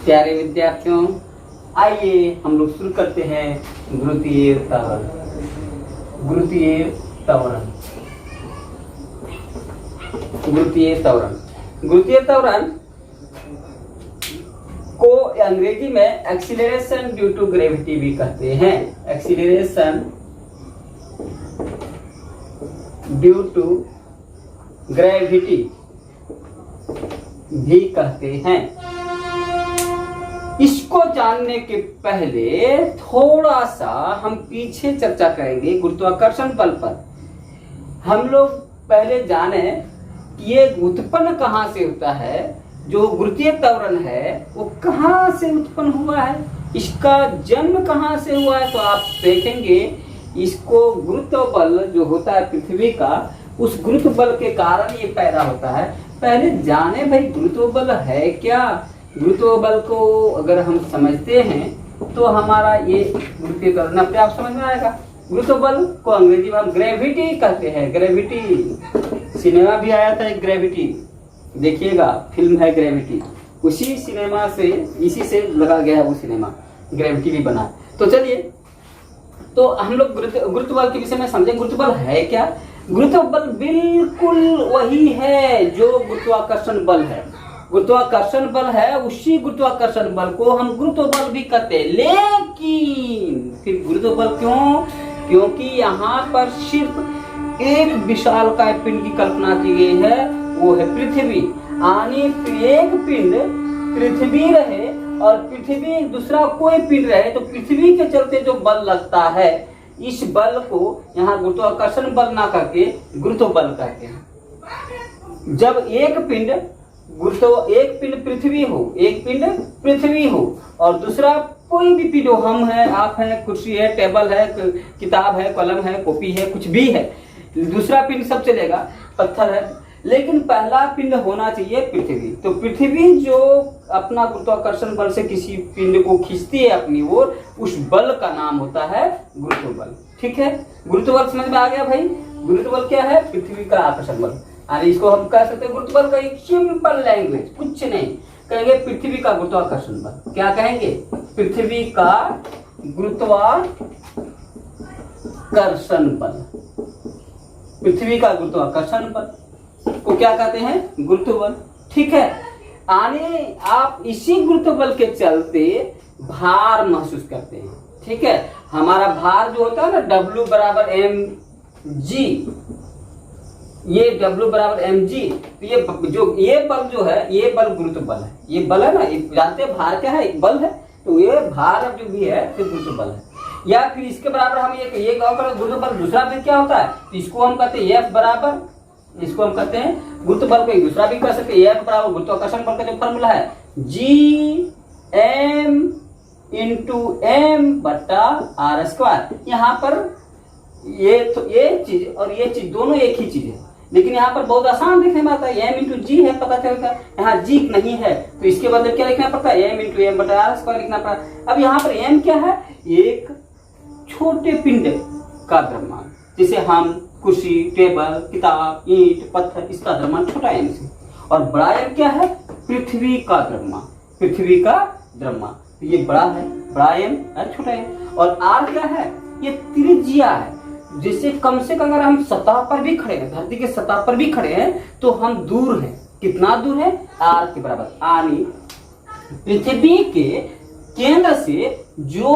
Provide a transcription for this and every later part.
प्यारे विद्यार्थियों, आइए हम लोग शुरू करते हैं गुरुत्वीय त्वरण। गुरुत्वीय त्वरण गुरुत्वीय त्वरण गुरुत्वीय त्वरण को अंग्रेजी में एक्सीलरेशन ड्यू टू ग्रेविटी भी कहते हैं। एक्सीलरेशन ड्यू टू ग्रेविटी भी कहते हैं। इसको जानने के पहले थोड़ा सा हम पीछे चर्चा करेंगे गुरुत्वाकर्षण बल पर। हम लोग पहले जाने कि ये उत्पन्न कहाँ से होता है। जो गुरुत्वीय त्वरण है वो कहाँ से उत्पन्न हुआ है, इसका जन्म कहाँ से हुआ है। तो आप देखेंगे इसको गुरुत्व बल जो होता है पृथ्वी का, उस गुरुत्व बल के कारण ये पैदा होता है। पहले जाने भाई गुरुत्व बल है क्या। गुरुत्व बल को अगर हम समझते हैं तो हमारा ये गुरुत्वीय त्वरण अपने आप समझ में आएगा। गुरुत्व बल को अंग्रेजी में हम ग्रेविटी कहते हैं। ग्रेविटी सिनेमा भी आया था, एक ग्रेविटी देखिएगा, फिल्म है ग्रेविटी। उसी सिनेमा से, इसी से लगा गया है वो सिनेमा, ग्रेविटी भी बना। तो चलिए, तो हम लोग गुरुत्व बल के विषय में समझें। गुरुत्व बल है क्या। गुरुत्व बल बिल्कुल वही है जो गुरुत्वाकर्षण बल है। गुरुत्वाकर्षण बल है, उसी गुरुत्वाकर्षण बल को हम गुरुत्व बल भी कहते हैं। लेकिन फिर गुरुत्व बल क्यों? क्योंकि यहाँ पर सिर्फ एक विशालकाय पिंड की कल्पना की गई है, वो है पृथ्वी। यानी एक पिंड पृथ्वी रहे और पृथ्वी दूसरा कोई पिंड रहे तो पृथ्वी के चलते जो बल लगता है, इस बल को यहाँ गुरुत्वाकर्षण बल ना करके गुरुत्व बल कहते हैं। जब एक पिंड पृथ्वी हो और दूसरा कोई भी पिंड हो, हम है, आप हैं, कुर्सी है, टेबल है, किताब है, कलम है, कॉपी है, कुछ भी है, दूसरा पिंड सब चलेगा, पत्थर है, लेकिन पहला पिंड होना चाहिए पृथ्वी। तो पृथ्वी जो अपना गुरुत्वाकर्षण बल से किसी पिंड को खींचती है अपनी ओर, उस बल का नाम होता है गुरुत्व बल। ठीक है, गुरुत्व बल समझ में आ गया भाई। गुरुत्व बल क्या है? पृथ्वी का आकर्षण बल। यानी इसको हम कह सकते हैं गुरुत्व बल का एक सिंपल लैंग्वेज, कुछ नहीं कहेंगे, पृथ्वी का गुरुत्वाकर्षण बल। क्या कहेंगे? पृथ्वी का गुरुत्वाकर्षण बल। पृथ्वी का गुरुत्वाकर्षण बल को क्या कहते हैं? गुरुत्व बल। ठीक है, आने आप इसी गुरुत्व बल के चलते भार महसूस करते हैं। ठीक है, हमारा भार जो होता है ना, W बराबर mg, ये W बराबर mg, तो ये बल जो है, ये बल गुरुत्व बल है। ये बल है ना, जानते हैं भार क्या है? एक बल है। तो ये भार जो भी है तो गुरुत्व बल है। या फिर इसके बराबर हम ये गुरुत्व बल दूसरा भी क्या होता है, तो इसको हम कहते हैं F बराबर, इसको हम कहते हैं गुरुत्व बल को एक दूसरा भी कह सकते हैं। F बराबर गुरुत्वाकर्षण बल का जो फॉर्मूला है Gm × m बट्टा r स्क्वायर। यहाँ पर ये चीज और ये चीज दोनों एक ही चीज है, लेकिन यहाँ पर बहुत आसान देखने में आता है। m × g है, पता चलेगा। यहाँ g नहीं है तो इसके बदले क्या लिखना पड़ता है? m × m बटा r स्क्वायर लिखना पड़ता। अब यहाँ पर m क्या है? एक छोटे पिंड का द्रव्यमान, जिसे हम कुर्सी, टेबल, किताब, ईंट, पत्थर, इसका द्रव्यमान छोटा m से। और बड़ा M क्या है? पृथ्वी का द्रव्यमान। पृथ्वी का द्रव्यमान, तो ये बड़ा है, बड़ा M और छोटा M। और R क्या है? ये त्रिज्या है, जिससे कम से कम अगर हम सतह पर भी खड़े हैं, धरती के सतह पर भी खड़े हैं, तो हम दूर हैं। कितना दूर है? R के बराबर। यानी पृथ्वी के केंद्र से जो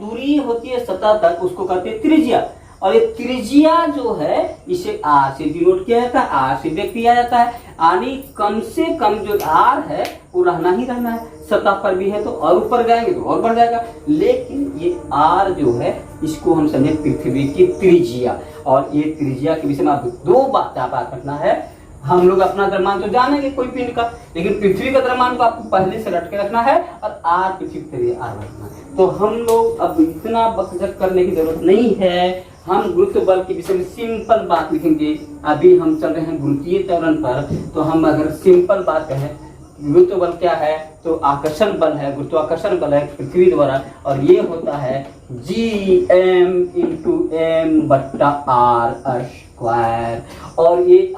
दूरी होती है सतह तक, उसको कहते हैं त्रिज्या। और ये त्रिज्या जो है, इसे R से डिनोट किया जाता है, R से व्यक्त किया जाता है। यानी कम से कम जो R है वो रहना ही रहना है। सतह पर भी है तो और ऊपर जाएंगे तो और बढ़ जाएगा, लेकिन ये R जो है, इसको हम समझे पृथ्वी की त्रिज्या। और ये त्रिज्या के विषय में आप दो बात रखना है। हम लोग अपना द्रव्यमान तो जानेंगे कोई पिंड का, लेकिन पृथ्वी का द्रव्यमान को आपको पहले से रट के रखना है और R पृथ्वी के R रखना है। तो हम लोग अब इतना बकझक करने की जरूरत नहीं है। हम गुरुत्व बल के विषय में सिंपल बात लिखेंगे। अभी हम चल रहे हैं गुरुत्वीय त्वरण पर, तो हम अगर सिंपल बात कहें, गुरुत्व बल क्या है? तो आकर्षण बल है, गुरुत्वाकर्षण बल है पृथ्वी द्वारा, और ये होता है Gm × m बट्टा r स्क्वायर। और ये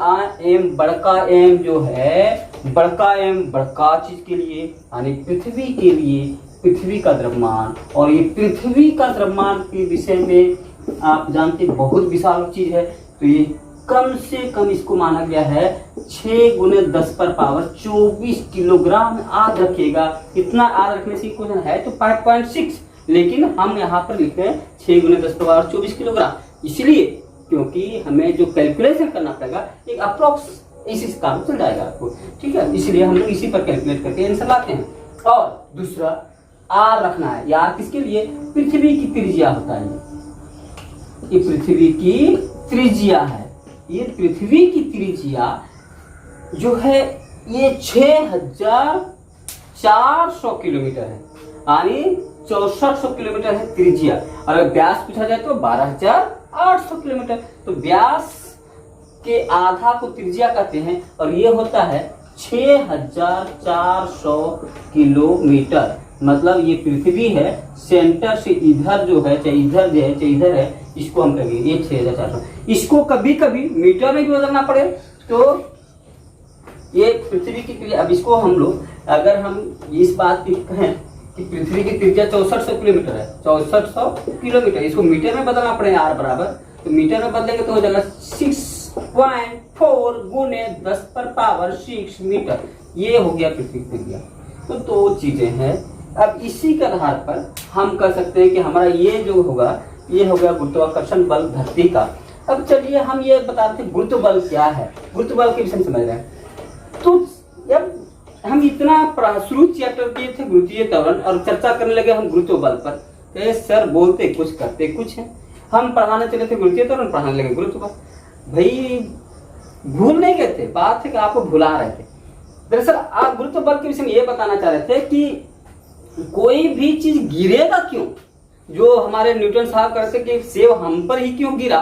m बड़का M जो है बड़का एम बड़का चीज के लिए यानी पृथ्वी के लिए, पृथ्वी का द्रव्यमान। और ये पृथ्वी का द्रव्यमान के विषय में आप जानते बहुत विशाल चीज है, तो ये कम से कम इसको माना गया है 6 × 10⁻24 किलोग्राम याद रखिएगा। इतना याद रखने से क्वेश्चन है तो 5.6, लेकिन हम यहाँ पर लिखते हैं 6 × 10⁻24 किलोग्राम, इसलिए क्योंकि हमें जो कैलकुलेशन करना पड़ेगा एक अप्रोक्स इसी काम चल जाएगा आपको, ठीक है। इसलिए हम लोग इसी पर कैलकुलेट करके आंसर लाते हैं। और दूसरा आर रखना है, यार किसके लिए, पृथ्वी की त्रिज्या होता है, ये पृथ्वी की त्रिज्या है। ये पृथ्वी की त्रिज्या जो है ये 6400 किलोमीटर है, यानी 6400 किलोमीटर है त्रिज्या। और अगर व्यास पूछा जाए तो 12800 किलोमीटर। तो व्यास के आधा को त्रिज्या कहते हैं, और ये होता है 6400 किलोमीटर। मतलब ये पृथ्वी है, सेंटर से इधर जो है, चाहे इधर जो है चाहे इधर है, इसको हम कहेंगे ये 6400। इसको कभी कभी मीटर में भी बदलना पड़े तो ये पृथ्वी की त्रिज्या। अब इसको हम लोग अगर हम इस बात की कहें कि पृथ्वी की त्रिज्या 6400 किलोमीटर है, 6400 किलोमीटर, इसको मीटर में बदलना पड़े आर बराबर, तो मीटर में बदलेंगे तो हो जाएगा 6.4 × 10⁻6 मीटर। ये हो गया पृथ्वी की त्रिज्या। तो दो चीजें हैं। अब इसी के आधार पर हम कह सकते हैं कि हमारा ये जो होगा ये हो गया गुरुत्वाकर्षण बल धरती का। अब चलिए हम ये बताते हैं गुरुत्व बल क्या है, गुरुत्व बल के विषय में समझ रहे हैं। तो जब हम इतना शुरू चैप्टर किए थे गुरुत्वीय त्वरण और चर्चा करने लगे हम गुरुत्व बल पर, तो सर बोलते कुछ करते कुछ है। हम पढ़ाने चले थे गुरुत्वीय त्वरण, पढ़ाने लगे गुरुत्व बल। भाई भूल नहीं गए थे, बात है कि आपको भुला रहे थे। दरअसल आप गुरुत्व बल के विषय में ये बताना चाह रहे थे कि कोई भी चीज गिरेगा क्यों, जो हमारे न्यूटन साहब कहते कि सेब हम पर ही क्यों गिरा,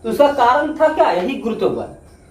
तो उसका कारण था क्या, यही गुरुत्व बल।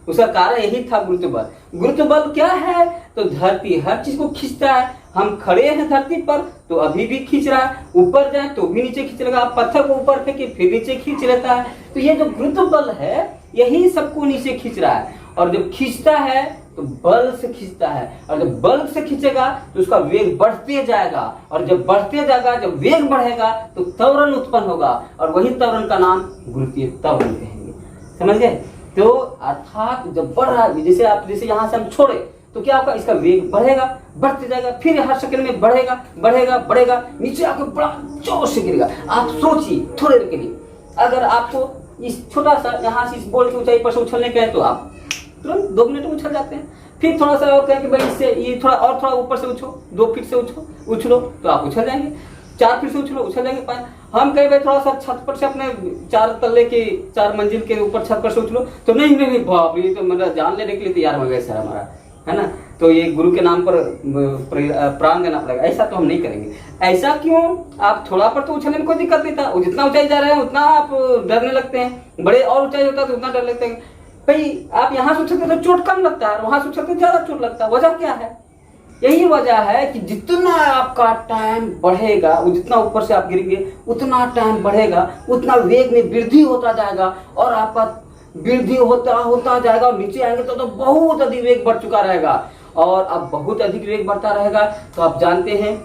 उसका कारण यही था गुरुत्व बल। गुरुत्व बल क्या है, तो धरती हर चीज को खींचता है। हम खड़े हैं धरती पर तो अभी भी खींच रहा है, ऊपर जाए तो भी नीचे खींच लेगा, पत्थर को ऊपर फेंके फिर नीचे खींच लेता है। तो ये जो गुरुत्व बल है यही सबको नीचे खींच रहा है। और जब खींचता है तो बल से खींचता है, और जब बल से खींचेगा तो उसका वेग बढ़ते जाएगा, और जब बढ़ते जाएगा, जब वेग बढ़ेगा तो त्वरण उत्पन्न होगा, और वही त्वरण का नाम गुरुत्वीय त्वरण कहेंगे। समझ गए। तो अर्थात जब बढ़ रहा है, जैसे यहाँ से हम छोड़े तो क्या होगा, इसका वेग बढ़ेगा, बढ़ते जाएगा, फिर हर सेकंड में बढ़ेगा बढ़ेगा बढ़ेगा, नीचे आकर बड़ा जोर से गिरेगा। आप सोचिए थोड़ी देर के लिए, अगर आपको इस छोटा सा यहाँ से इस बॉल की ऊंचाई पर से उछलने के तो आप तुरंत 2 मिनट में उछल जाते हैं। फिर थोड़ा सा और कहें कि भाई इससे ये थोड़ा ऊपर से उछलो, 2 फीट से उछलो तो आप उछल जाएंगे। 4 फीट से उछल जाएंगे। हम कहें भाई थोड़ा सा छत पर से अपने 4 तल्ले के 4 मंजिल के ऊपर छत पर से उछलो तो नहीं बाप ये तो मेरा जान लेने के लिए तैयार हो गया सर हमारा, है ना। तो ये गुरु के नाम पर प्राण देना पड़ेगा, ऐसा तो हम नहीं करेंगे। ऐसा क्यों, आप थोड़ा पर तो उछलने में कोई दिक्कत नहीं था, जितना ऊंचाई जा रहे हैं उतना आप डरने लगते हैं, बड़े और ऊंचाई होता है तो उतना डर लगते हैं। भाई आप यहाँ से उछलते तो चोट कम लगता है, वहां से उछलते ज्यादा चोट लगता है। वजह क्या है, यही वजह है कि जितना आपका टाइम बढ़ेगा, जितना ऊपर से आप गिरेंगे उतना टाइम बढ़ेगा, उतना वेग में वृद्धि होता जाएगा, और आपका वृद्धि होता जाएगा, और नीचे आएंगे तो बहुत अधिक वेग बढ़ चुका रहेगा। और अब बहुत अधिक वेग बढ़ता रहेगा तो आप जानते हैं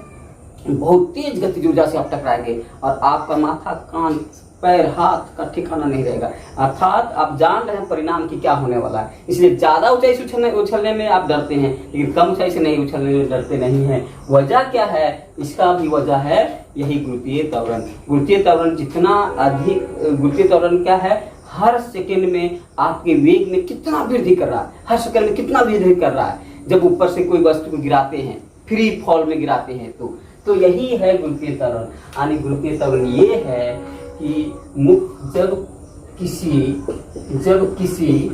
बहुत तेज गतिज ऊर्जा से आप टकराएंगे, और आपका माथा, कान, पैर, हाथ का ठिकाना नहीं रहेगा। अर्थात आप जान रहे हैं परिणाम की क्या होने वाला है। इसलिए ज्यादा ऊंचाई से उछलने में आप डरते हैं, लेकिन कम ऊंचाई से नहीं उछलने में डरते नहीं हैं। वजह क्या है, इसका भी वजह है यही गुरुत्वीय त्वरण। गुरुत्वीय त्वरण जितना अधिक, गुरुत्वीय त्वरण क्या है, हर सेकंड में आपके वेग में कितना वृद्धि कर रहा है, हर सेकंड में कितना वृद्धि कर रहा है। जब ऊपर से कोई वस्तु को गिराते हैं, फ्री फॉल में गिराते हैं तो यही है गुरुत्वीय त्वरण। यानी गुरुत्वीय त्वरण ये है कि जब किसी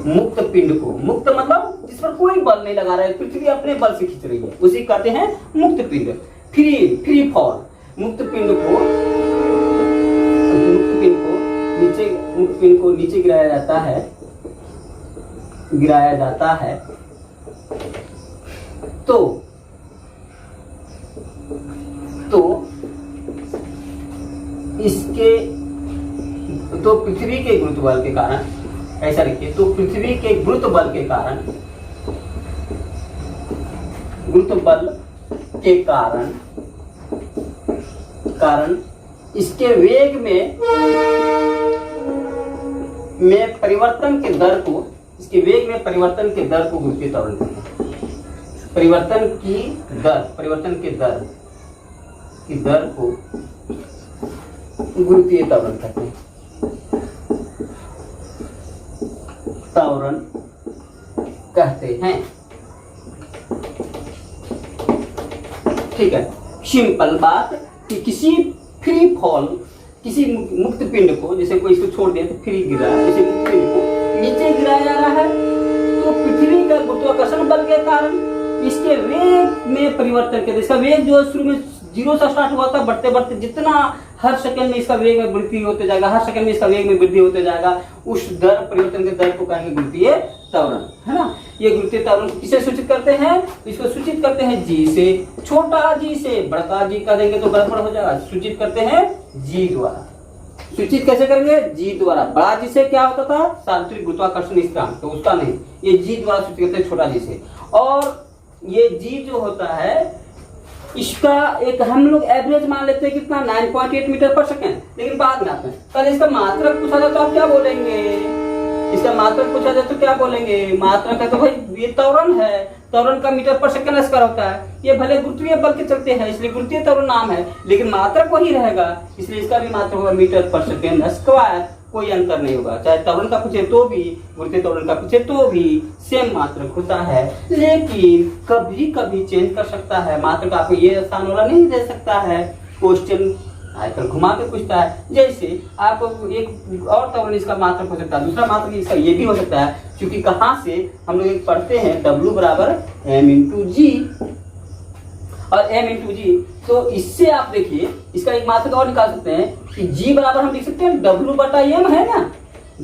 मुक्त पिंड को, मुक्त मतलब जिस पर कोई बल नहीं लगा रहा है, पृथ्वी अपने बल से खींच रही है, उसी कहते हैं मुक्त पिंड, फ्री फॉल। मुक्त पिंड को नीचे गिराया जाता है तो पृथ्वी के गुरुत्व बल के कारण, ऐसा लिखिए, तो पृथ्वी के गुरुत्व बल के कारण गुरुत्व बल के कारण इसके वेग में परिवर्तन के दर को, इसके वेग में परिवर्तन के दर को गुरुत्वीय त्वरण कहते हैं। परिवर्तन के दर को गुरुत्वीय त्वरण कहते हैं। ठीक है, सिंपल बात कि किसी फ्री फॉल, किसी मुक्त पिंड को, जैसे कोई इसको छोड़ दे तो फ्री गिरा, जैसे मुक्त पिंड को नीचे गिराया जा रहा है तो पृथ्वी का गुरुत्वाकर्षण बल के कारण इसके वेग में परिवर्तन के, इसका वेग जो शुरू में 0 से स्टार्ट हुआ था, बढ़ते बढ़ते जितना हर सेकंड में इसका वेग में वृद्धि होते जाएगा, हर सेकंड में इसका वेग में वृद्धि होते जाएगा, उस दर परिवर्तन के दर को कहेंगे गुरुत्वीय त्वरण, है ना। ये गुरुत्वीय त्वरण किसे सूचित करते हैं? इसको सूचित करते हैं जी से, छोटा जी से बड़का जी का देंगे तो गड़बड़ हो जाएगा, सूचित करते हैं जी द्वारा। सूचित कैसे करेंगे? जी द्वारा। बड़ा जी से क्या होता था? सार्वत्रिक गुरुत्वाकर्षण स्थिरांक, तो उसका नहीं, ये जी द्वारा सूचित करते हैं छोटा जी से। और ये जी जो होता है इसका एक हम लोग एवरेज मान लेते हैं कितना, 9.8 मीटर पर सेकेंड, लेकिन बाद में आते हैं। कल इसका मात्रक पूछा जाए तो आप क्या बोलेंगे? इसका मात्रक पूछा जाए तो क्या बोलेंगे? मात्रक है तो भाई ये त्वरण है, त्वरण का मीटर पर सेकंड स्क्वायर होता है। ये भले गुरुत्वीय बल के चलते हैं इसलिए गुरुत्वीय त्वरण नाम है, लेकिन मात्रक वही रहेगा, इसलिए इसका भी मात्रक होगा मीटर पर सेकंड स्क्वायर। कोई अंतर नहीं होगा, चाहे त्वरण का पूछे तो भी, गुरुत्वीय त्वरण का पूछे तो भी सेम मात्रक होता है, लेकिन कभी कभी चेंज कर सकता है मात्रक। आपको ये आसान वाला नहीं दे सकता है, क्वेश्चन आजकल घुमा के पूछता है। जैसे आप एक और त्वरण इसका मात्रक हो सकता है, दूसरा मात्रक इसका ये भी हो सकता है, क्योंकि कहाँ से हम लोग एक पढ़ते हैं W बराबर m/g और m/g, तो इससे आप देखिए इसका एक मात्रक और निकाल सकते हैं कि G बराबर हम लिख सकते हैं W बटा m है ना।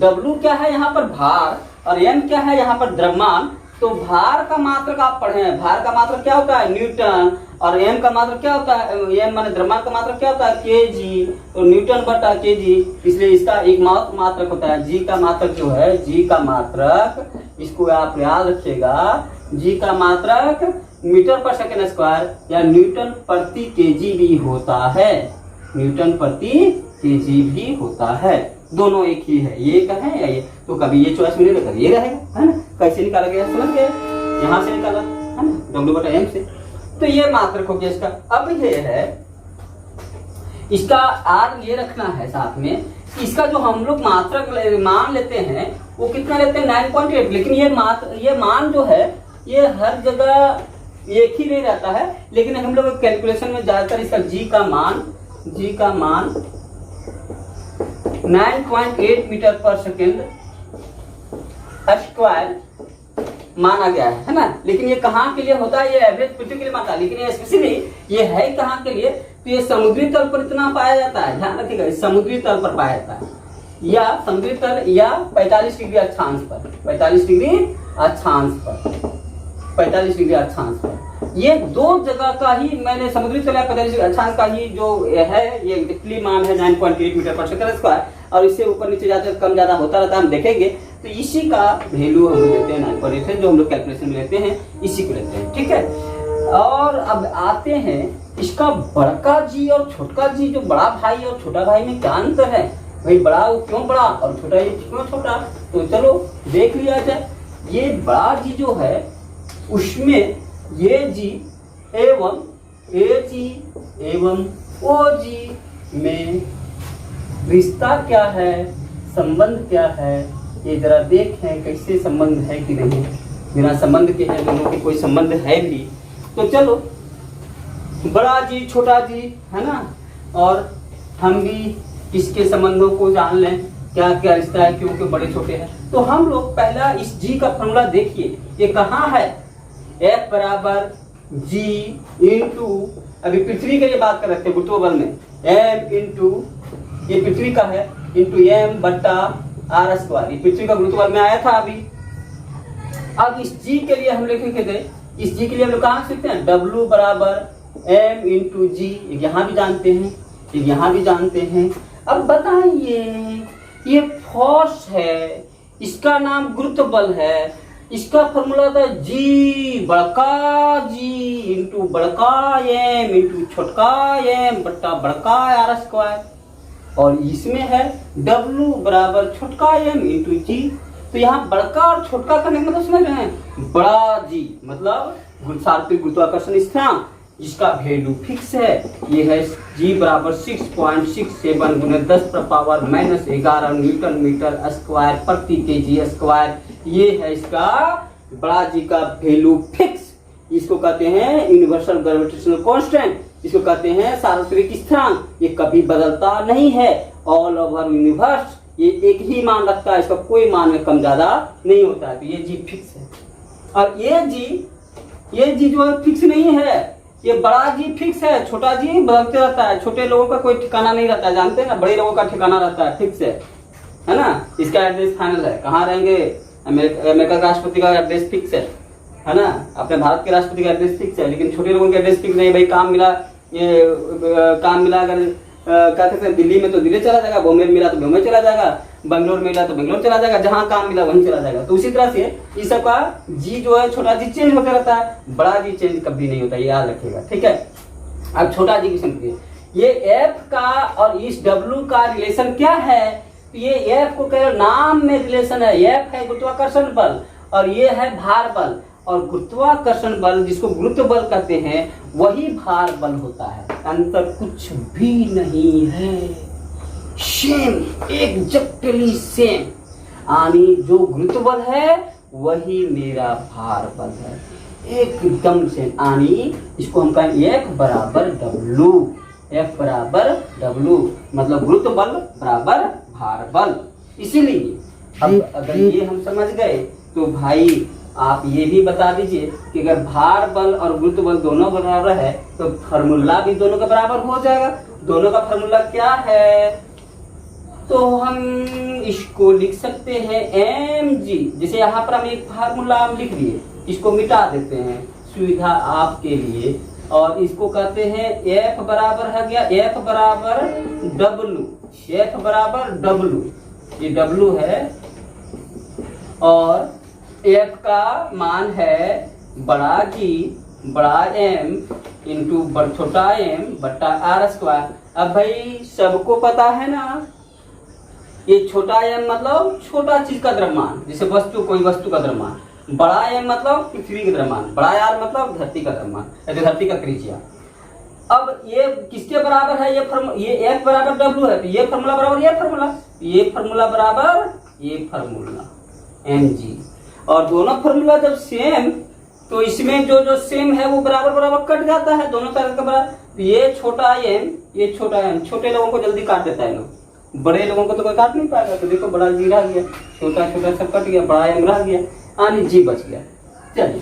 W क्या है यहाँ पर? भार, और m क्या है यहाँ पर? द्रव्यमान। तो भार का मात्रक आप पढ़े हैं, भार का मात्रक क्या होता है? न्यूटन, और m का मात्रक क्या होता है? m माने द्रव्यमान का मात्रक क्या होता है? kg, तो न्यूटन बटा kg, इसलिए इसका एक मात्रक होता है। G का मात्रक जो है, G का मात्रक, इसको आप याद रखिएगा, G का मात्रक मीटर पर सेकंड स्क्वायर या न्यूटन प्रति केजी भी होता है, न्यूटन प्रति केजी भी होता है। दोनों एक ही है, ये का है या ये, तो कभी ये चॉइस मिलेगा कभी ये रहेगा, है ना। कैसे निकाला गया समझ गए? यहाँ से निकाला है ना, W बटा m से। तो ये मात्रक हो गया इसका। अब ये है इसका R ये रखना है साथ में, इसका जो हम लोग मात्रक मान लेते हैं वो कितना लेते हैं? 9.8, लेकिन ये मान जो है ये हर जगह एक ही नहीं रहता है, लेकिन हम लोग कैलकुलेशन में ज्यादातर इसका G का मान 9.8 मीटर पर सेकेंड स्क्वायर माना गया है ना। लेकिन ये कहाँ के लिए होता है? ये एवरेज पृथ्वी के लिए माना, लेकिन ये स्पेशली ये है कहाँ के लिए? तो ये समुद्री तल पर इतना पाया जाता है, ध्यान रखिएगा, समुद्री तल पर पाया जाता है, या समुद्री तल या 45 डिग्री अक्षांश पर, 45 डिग्री अक्षांश पर। ये दो जगह का ही मैंने समुद्री तल या 45 डिग्री अक्षांश का ही जो है ये एक्चुअली मान है 9.8 मीटर पर सेकंड स्क्वायर, और इससे ऊपर नीचे जाते कम ज्यादा होता रहता है, हम देखेंगे। तो इसी का वैल्यू हम लेते हैं 9.8 है, जो हम लोग कैलकुलेशन में लेते हैं इसी को लेते हैं, ठीक है। और अब आते हैं इसका बड़का जी और छोटका जी, जो बड़ा भाई और छोटा भाई में क्या अंतर है? भाई बड़ा वो क्यों बड़ा और छोटा ये क्यों छोटा? तो चलो देख लिया जाए। ये बड़ा जी जो है उसमें ये जी एवं ए जी एवं ओ जी में रिश्ता क्या है, संबंध क्या है, ये जरा देखें कैसे संबंध है कि नहीं। बिना संबंध के है, दोनों के कोई संबंध है भी। तो चलो बड़ा जी छोटा जी है ना, और हम भी इसके संबंधों को जान लें, क्या क्या रिश्ता है, क्योंकि बड़े छोटे हैं। तो हम लोग पहला इस जी का फॉर्मूला देखिए, ये कहाँ है? F बराबर G इंटू, अभी पृथ्वी के लिए बात कर रहे थे गुरुत्व बल में, M इंटू, ये पृथ्वी का है, इंटू M बट्टा R स्क्वायर, ये पृथ्वी का गुरुत्व बल में आया था अभी। अब इस G के लिए हम लिखेंगे थे, इस G के लिए हम लोग कहाँ सीखते हैं? W बराबर M इंटू G, यहाँ भी जानते हैं, यहाँ भी जानते हैं। अब बताइए ये फोर्स है, इसका नाम गुरुत्व बल है, इसका फॉर्मूला था जी बड़का जी इंटू बड़का एम इंटू छोटका एम बट्टा बड़का आर स्क्वायर, और इसमें है W बराबर छोटका एम इंटू जी। तो यहाँ बड़का और छोटका करने का मतलब समझ रहे हैं, बड़ा जी मतलब सार्वत्रिक गुरुत्वाकर्षण स्थिरांक जिसका वैल्यू फिक्स है, ये है जी बराबर 6.67 गुने 10⁻⁻11 न्यूटन मीटर स्क्वायर प्रति केजी स्क्वायर। ये है इसका बड़ा जी का वैल्यू फिक्स। इसको कहते हैं यूनिवर्सल ग्रेविटेशनल कांस्टेंट, इसको कहते हैं सार्वत्रिक स्थिरांक। ये कभी बदलता नहीं है, ऑल ओवर यूनिवर्स ये एक ही मान रखता है, इसका कोई मान में कम ज्यादा नहीं होता है। तो ये जी फिक्स है। और ये जी जो है फिक्स नहीं है, ये बड़ा जी फिक्स है, छोटा जी बदलते रहता है। छोटे लोगों का कोई ठिकाना नहीं रहता है, जानते हैं ना, बड़े लोगों का ठिकाना रहता है, फिक्स है ना। इसका एड्रेस फाइनल है, कहाँ रहेंगे, अमेरिका का राष्ट्रपति का एड्रेस फिक्स है ना, अपने भारत के राष्ट्रपति का एड्रेस फिक्स है। लेकिन छोटे लोगों का एड्रेस फिक्स नहीं, भाई काम मिला, ये काम मिला अगर क्या कहते हैं दिल्ली में तो दिल्ली चला जाएगा, बॉम्बे में मिला तो बॉम्बे चला जाएगा, बेंगलोर में मिला तो बेंगलोर चला जाएगा, जहां काम मिला वहीं चला जाएगा। तो उसी तरह से इस सब का जी जो है छोटा जी चेंज होता रहता है, बड़ा जी चेंज कभी नहीं होता, ये याद रखिएगा, ठीक है। अब छोटा जी की समझिए, ये एफ का और इस डब्ल्यू का रिलेशन क्या है। तो ये एफ को केवल नाम में रिलेशन है, एफ है गुरुत्वाकर्षण बल और ये है भार बल, और गुरुत्वाकर्षण बल जिसको गुरुत्व बल कहते हैं वही भार बल होता है, अंतर कुछ भी नहीं है, सेम एग्जैक्टली सेम। यानी जो गुरुत्व बल है वही मेरा भार बल है, एकदम से। यानी इसको हम कहें एफ बराबर डब्लू, एफ बराबर डब्लू मतलब गुरुत्व बल बराबर भार बल। इसीलिए अब अगर ये हम समझ गए तो भाई आप ये भी बता दीजिए कि अगर भार बल और गुरुत्व बल दोनों बराबर है तो फार्मूला भी दोनों का बराबर हो जाएगा। दोनों का फार्मूला क्या है, तो हम इसको लिख सकते हैं mg। जैसे यहाँ पर हम एक फार्मूला हम लिख लिए, इसको मिटा देते हैं सुविधा आपके लिए, और इसको कहते हैं f बराबर है गया f बराबर w, f बराबर w, ये w है, और f का मान है बड़ा जी बड़ा m इंटू छोटा m बट्टा आर स्क्वायर। अब भाई सबको पता है ना, ये छोटा m मतलब छोटा चीज का द्रव्यमान, जैसे वस्तु, कोई वस्तु का द्रव्यमान, बड़ा m मतलब पृथ्वी का द्रव्यमान, बड़ा r मतलब धरती का द्रव्यमान, धरती का त्रिज्या। अब ये किसके बराबर है, ये f बराबर w है, तो ये फार्मूला बराबर ये फार्मूला, ये फार्मूला बराबर ये फार्मूला mg। और दोनों फार्मूला जब सेम तो इसमें जो जो सेम है वो बराबर बराबर कट जाता है, दोनों तरह का बराबर। तो ये छोटा m, ये छोटा m, छोटे लोगों को जल्दी काट देता है लोग, बड़े लोगों को तो कोई काट नहीं पाएगा। तो देखो बड़ा जी रह गया, छोटा छोटा सब कट गया, बड़ा m रह गया, यानी जी बच गया। चलिए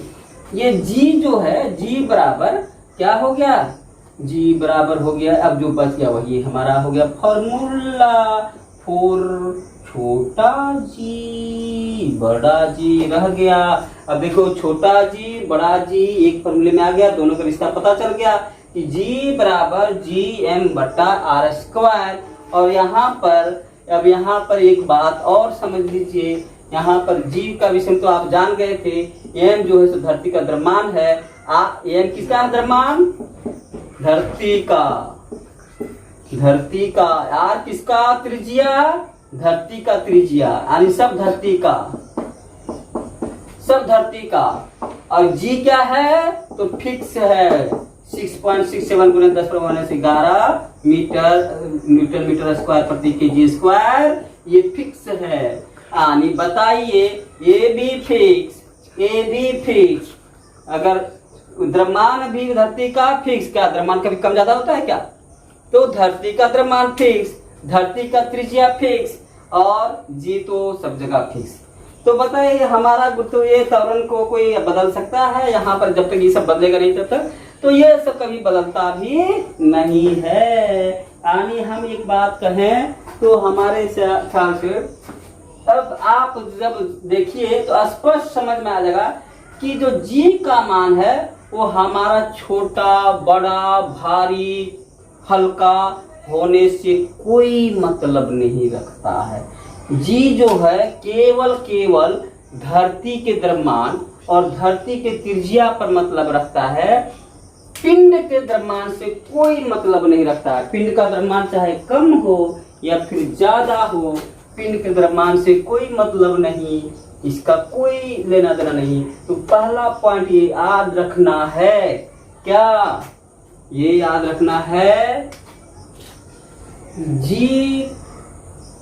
ये जी जो है जी बराबर क्या हो गया, जी बराबर हो गया, अब जो बच गया वही हमारा हो गया फॉर्मूला फॉर छोटा जी बड़ा जी रह गया। अब देखो छोटा जी बड़ा जी एक फॉर्मूले में आ गया, दोनों का रिश्ता पता चल गया कि जी बराबर जी एम बट्टा आर स्क्वायर। और यहाँ पर एक बात और समझ लीजिए, यहाँ पर जी का विषय तो आप जान गए थे, एम जो है सो धरती का द्रव्यमान है, एम किसका है द्रव्यमान, धरती का, आर किसका त्रिज्या, धरती का त्रिज्या, यानी सब धरती का। और जी क्या है, तो फिक्स है 6.67 गुणे 10⁻11 न्यूटन मीटर स्क्वायर प्रति केजी स्क्वायर, ये फिक्स है। यानी बताइए ये भी फिक्स, अगर द्रव्यमान भी धरती का फिक्स, क्या द्रव्यमान कभी कम ज्यादा होता है क्या, तो धरती का द्रव्यमान फिक्स, धरती का त्रिज्या फिक्स, और जी तो सब जगह फिक्स। तो बताइए हमारा गुरुत्व ये त्वरण को कोई बदल सकता है, यहाँ पर जब तक ये सब बदलेगा नहीं तब तक, तो ये सब कभी बदलता भी नहीं है। यानी हम एक बात कहें तो हमारे ख्याल से अब आप जब देखिए तो स्पष्ट समझ में आ जाएगा कि जो जी का मान है वो हमारा छोटा बड़ा भारी हल्का होने से कोई मतलब नहीं रखता है। जी जो है केवल धरती के द्रव्यमान और धरती के त्रिज्या पर मतलब रखता है, पिंड के द्रव्यमान से कोई मतलब नहीं रखता है। पिंड का द्रव्यमान चाहे कम हो या फिर ज्यादा हो, पिंड के द्रव्यमान से कोई मतलब नहीं, इसका कोई लेना देना नहीं। तो पहला पॉइंट ये याद रखना है, क्या ये याद रखना है, जी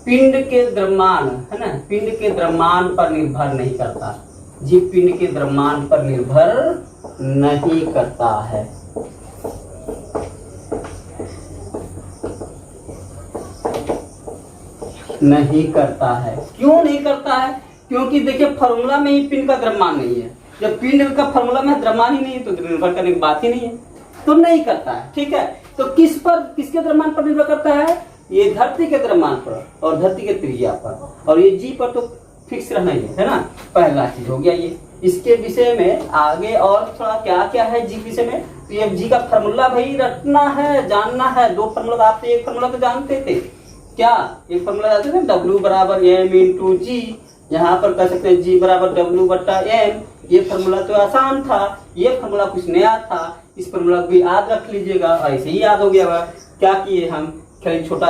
पिंड के द्रव्यमान है ना, पिंड के द्रव्यमान पर निर्भर नहीं करता, जी पिंड के द्रव्यमान पर निर्भर नहीं करता है। नहीं करता है, क्यों नहीं करता है? क्योंकि देखिए फॉर्मूला में ही पिंड का द्रव्यमान नहीं है। जब पिंड का फॉर्मूला में द्रव्यमान ही नहीं है तो निर्भर करने की बात ही नहीं है, तो नहीं करता है। ठीक है, तो किस पर, किसके द्रव्यमान पर निर्भर करता है? ये धरती के द्रव्यमान पर और धरती के त्रिज्या पर, और ये जी पर तो फिक्स रहना ही है ना। पहला चीज हो गया ये। इसके विषय में आगे और थोड़ा क्या क्या है जी विषय में, तो ये जी का फॉर्मूला भाई रटना है, जानना है। दो फॉर्मूला आप एक फॉर्मूला तो जानते थे, क्या एक फॉर्मूला जानते थे, W बराबर M इंटू जी, यहाँ पर कह सकते हैं G बराबर W बट्टा M। ये फॉर्मूला तो आसान था, ये फॉर्मूला कुछ नया था, इस फॉर्मूला को भी याद रख लीजिएगा। ऐसे ही याद हो गया। क्या किए हम, खाली छोटा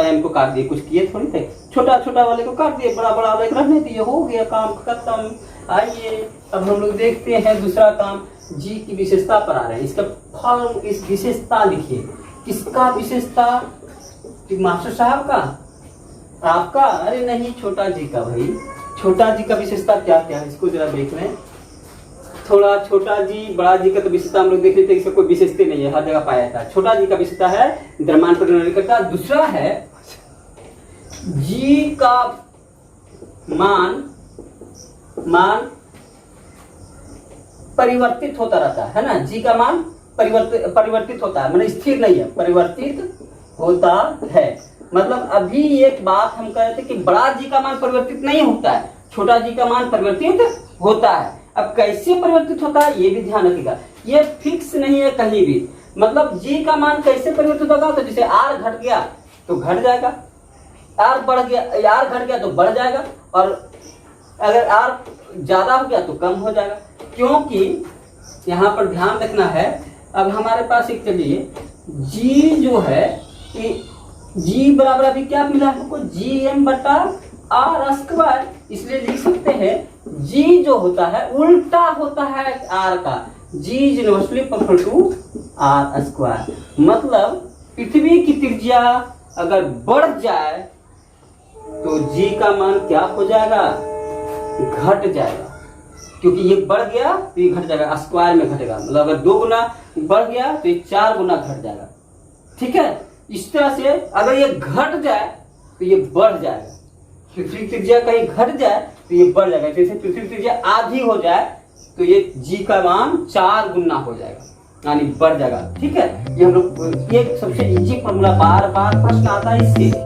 m को काट दिए, कुछ किए थोड़ी थे, छोटा छोटा वाले को काट दिए, बड़ा बड़ा वाले को रखने दिए, हो गया काम खत्म। आइए अब हम लोग देखते हैं दूसरा काम, जी की विशेषता पर आ रहे हैं। इसका फॉर्म, इस विशेषता लिखिए, किसका विशेषता? मास्टर साहब का, आपका? अरे नहीं, छोटा जी का। भाई छोटा जी का विशेषता क्या क्या है, इसको जरा देख लें थोड़ा। छोटा जी बड़ा जी का तो विशेषता हम लोग देख लेते हैं, इसका कोई विशेषता नहीं है, हर जगह पाया जाता है। छोटा जी का विशेषता है द्रव्यमान पर निर्भर करता। दूसरा है जी का मान परिवर्तित होता रहता है ना। जी का मान परिवर्तित होता है, मतलब स्थिर नहीं है, परिवर्तित होता है। मतलब अभी एक बात हम कह रहे थे कि बड़ा जी का मान परिवर्तित नहीं होता है, छोटा जी का मान परिवर्तित होता है। अब कैसे परिवर्तित होता है ये भी ध्यान रखिएगा, ये फिक्स नहीं है कहीं भी। मतलब जी का मान कैसे परिवर्तित होगा, तो जैसे आर घट गया तो घट जाएगा, आर बढ़ गया, आर घट गया तो बढ़ जाएगा, और अगर आर ज्यादा हो गया तो कम हो जाएगा। क्योंकि यहाँ पर ध्यान रखना है, अब हमारे पास एक, चलिए जी जो है कि जी बराबर अभी क्या मिला हमको, जी एम बटा आर स्क्वायर। इसलिए लिख सकते हैं जी जो होता है उल्टा होता है आर का, g is inversely proportional to R square. मतलब पृथ्वी की त्रिज्या अगर बढ़ जाए तो जी का मान क्या हो जाएगा, घट जाएगा। क्योंकि ये बढ़ गया तो ये घट जाएगा, स्क्वायर में घटेगा। मतलब अगर 2 गुना बढ़ गया तो ये 4 गुना घट जाएगा। ठीक है, इस तरह से अगर ये घट जाए तो ये बढ़ जाएगा। पृथ्वी त्रिज्या कहीं घट जाए तो ये बढ़ जाएगा। जैसे पृथ्वी त्रिज्या आधी हो जाए तो ये जी का मान 4 गुना हो जाएगा, यानी बढ़ जाएगा। ठीक है, ये हम लोग एक सबसे इजी फॉर्मूला, बार बार प्रश्न आता है इससे।